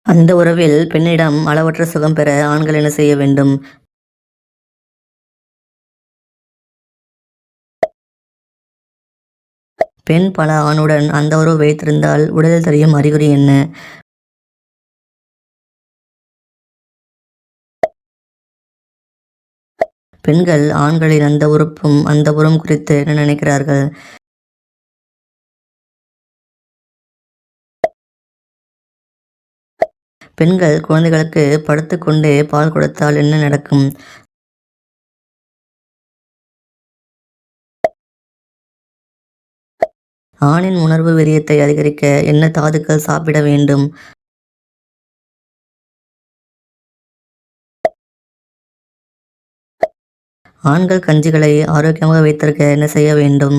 அந்த உறவில் பெண்ணிடம் அளவற்ற சுகம் பெற ஆண்கள் என்ன செய்ய வேண்டும்? பெண் பல ஆணுடன் அந்த உறவு வைத்திருந்தால் உடலில் தெரியும் அறிகுறி என்ன? பெண்கள் ஆண்களின் அந்த உறுப்பும் அந்த உறவும் குறித்து என்ன நினைக்கிறார்கள்? பெண்கள் குழந்தைகளுக்கு படுத்துக்கொண்டே பால் கொடுத்தால் என்ன நடக்கும்? ஆணின் உணர்வு வீரியத்தை அதிகரிக்க என்ன தாதுக்கள் சாப்பிட வேண்டும்? ஆண்கள் கஞ்சிகளை ஆரோக்கியமாக வைத்திருக்க என்ன செய்ய வேண்டும்?